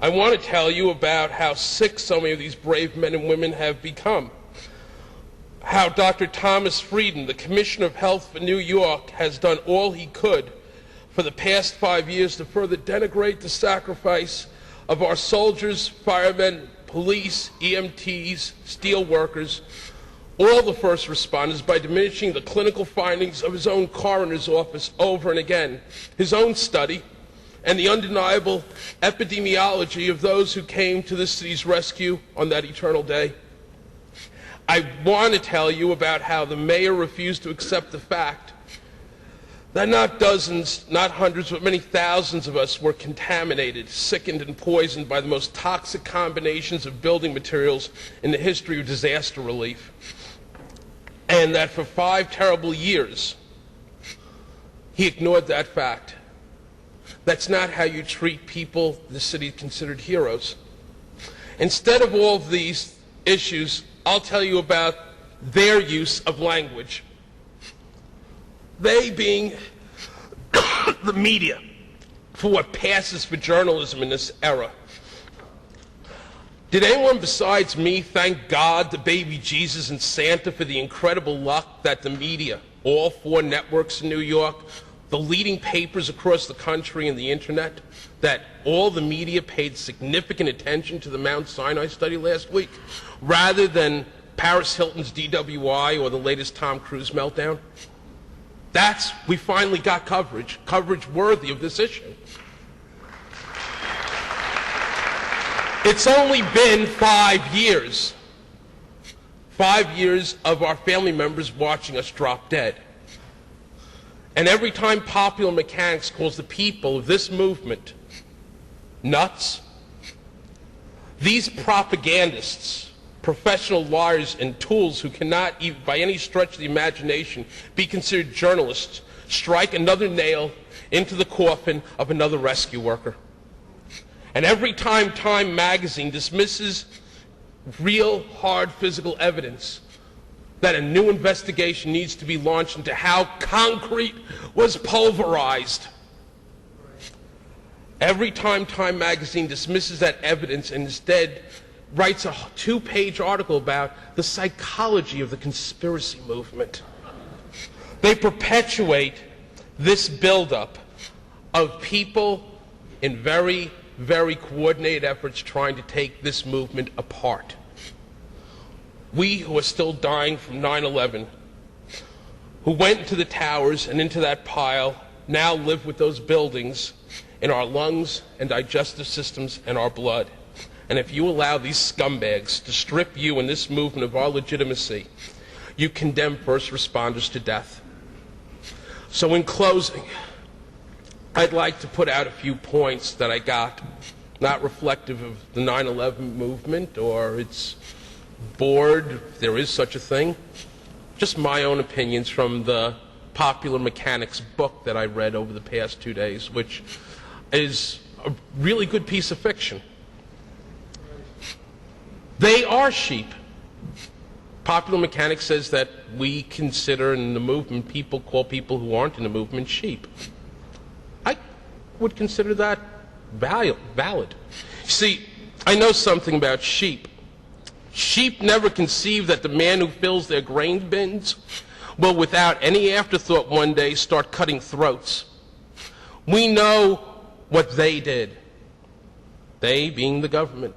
I want to tell you about how sick so many of these brave men and women have become. How Dr. Thomas Frieden, the Commissioner of Health for New York, has done all he could for the past 5 years to further denigrate the sacrifice of our soldiers, firemen, police, EMTs, steel workers, all the first responders, by diminishing the clinical findings of his own coroner's office over and again, his own study, and the undeniable epidemiology of those who came to this city's rescue on that eternal day. I want to tell you about how the mayor refused to accept the fact that not dozens, not hundreds, but many thousands of us were contaminated, sickened, and poisoned by the most toxic combinations of building materials in the history of disaster relief. And that for 5 terrible years, he ignored that fact. That's not how you treat people the city considered heroes. Instead of all of these issues, I'll tell you about their use of language. They being the media, for what passes for journalism in this era. Did anyone besides me thank God, the baby Jesus, and Santa for the incredible luck that the media, all 4 networks in New York, the leading papers across the country, and the internet, that all the media paid significant attention to the Mount Sinai study last week, rather than Paris Hilton's DWI or the latest Tom Cruise meltdown? We finally got coverage worthy of this issue. It's only been 5 years. 5 years of our family members watching us drop dead. And every time Popular Mechanics calls the people of this movement nuts, these propagandists, professional liars and tools who cannot, even by any stretch of the imagination, be considered journalists, strike another nail into the coffin of another rescue worker. And every time Time magazine dismisses real, hard physical evidence that a new investigation needs to be launched into how concrete was pulverized, every time Time magazine dismisses that evidence and instead writes a 2-page article about the psychology of the conspiracy movement, they perpetuate this buildup of people in very, very coordinated efforts trying to take this movement apart. We who are still dying from 9/11, who went into the towers and into that pile, now live with those buildings in our lungs and digestive systems and our blood. And if you allow these scumbags to strip you and this movement of our legitimacy, you condemn first responders to death. So in closing, I'd like to put out a few points that I got, not reflective of the 9/11 movement or its board, if there is such a thing, just my own opinions from the Popular Mechanics book that I read over the past 2 days, which is a really good piece of fiction. They are sheep. Popular Mechanics says that we consider in the movement, people call people who aren't in the movement sheep. I would consider that valid. See, I know something about sheep. Sheep never conceive that the man who fills their grain bins will, without any afterthought, one day start cutting throats. We know what they did, they being the government.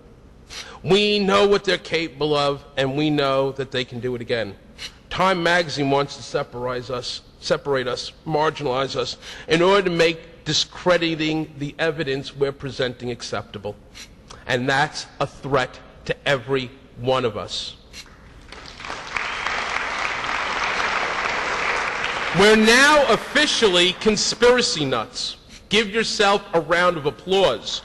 We know what they're capable of, and we know that they can do it again. Time magazine wants to separate us, marginalize us, in order to make discrediting the evidence we're presenting acceptable. And that's a threat to every one of us. We're now officially conspiracy nuts. Give yourself a round of applause.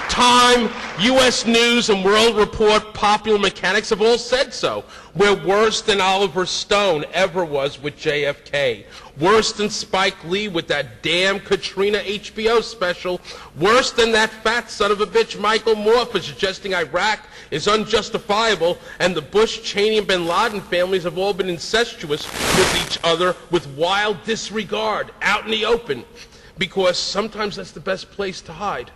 Time, U.S. News, and World Report, Popular Mechanics have all said so. We're worse than Oliver Stone ever was with JFK. Worse than Spike Lee with that damn Katrina HBO special. Worse than that fat son of a bitch Michael Moore for suggesting Iraq is unjustifiable, and the Bush, Cheney, and bin Laden families have all been incestuous with each other with wild disregard out in the open. because sometimes that's the best place to hide.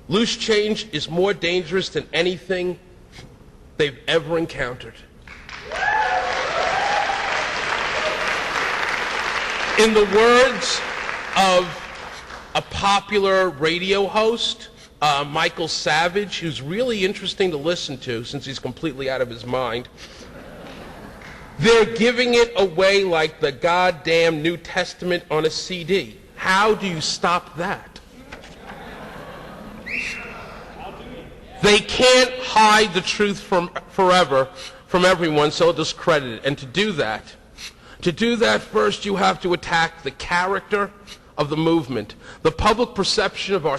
Loose change is more dangerous than anything they've ever encountered. In the words of a popular radio host, Michael Savage, who's really interesting to listen to since he's completely out of his mind, they're giving it away like the goddamn New Testament on a CD. How do you stop that? They can't hide the truth forever from everyone, so they'll discredit it. And to do that, first you have to attack the character of the movement, the public perception of our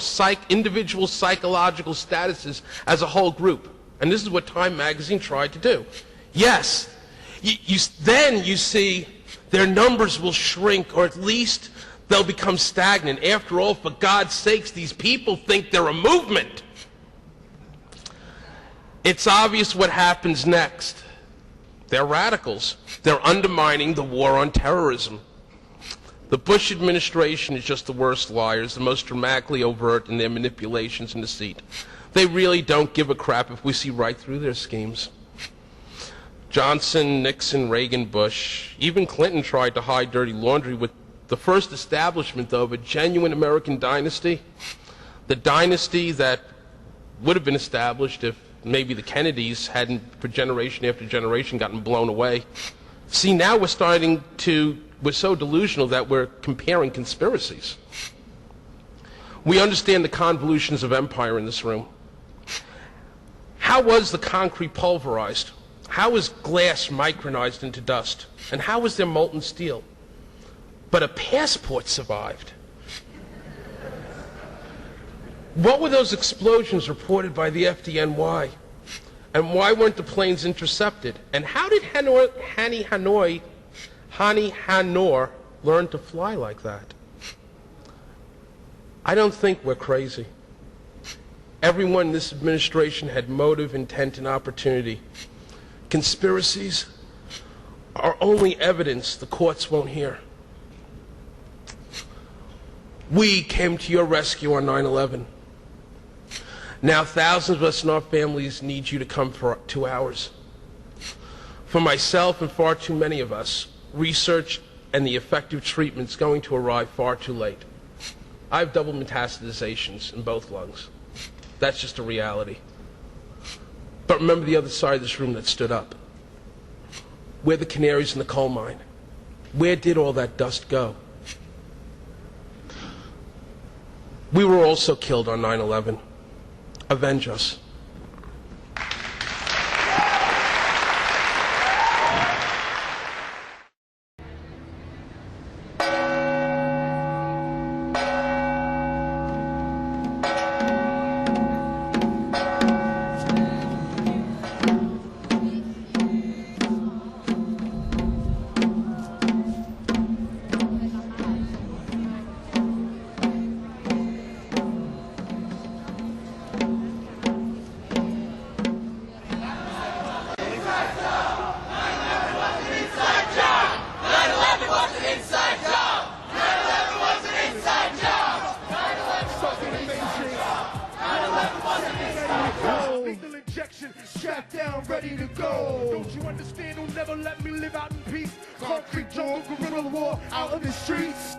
individual psychological statuses as a whole group. And this is what Time magazine tried to do. Yes, then you see their numbers will shrink, or at least they'll become stagnant. After all, for God's sakes, these people think they're a movement. It's obvious what happens next. They're radicals. They're undermining the war on terrorism. The Bush administration is just the worst liars, the most dramatically overt in their manipulations and deceit. They really don't give a crap if we see right through their schemes. Johnson, Nixon, Reagan, Bush, even Clinton tried to hide dirty laundry with the first establishment, though, of a genuine American dynasty. The dynasty that would have been established if maybe the Kennedys hadn't, for generation after generation, gotten blown away. See, now we're so delusional that we're comparing conspiracies. We understand the convolutions of empire in this room. How was the concrete pulverized? How was glass micronized into dust? And how was there molten steel? But a passport survived. What were those explosions reported by the FDNY? And why weren't the planes intercepted? And how did Hani Hanor learn to fly like that? I don't think we're crazy. Everyone in this administration had motive, intent, and opportunity. Conspiracies are only evidence the courts won't hear. We came to your rescue on 9/11. Now thousands of us and our families need you to come for 2 hours. For myself and far too many of us, research and the effective treatment's going to arrive far too late. I have double metastasizations in both lungs. That's just a reality. But remember the other side of this room that stood up. We're the canaries in the coal mine. Where did all that dust go? We were also killed on 9/11. Avenge us. Strapped down, ready to go. Don't you understand? Don't never let me live out in peace. Concrete jungle, guerrilla war out in the streets.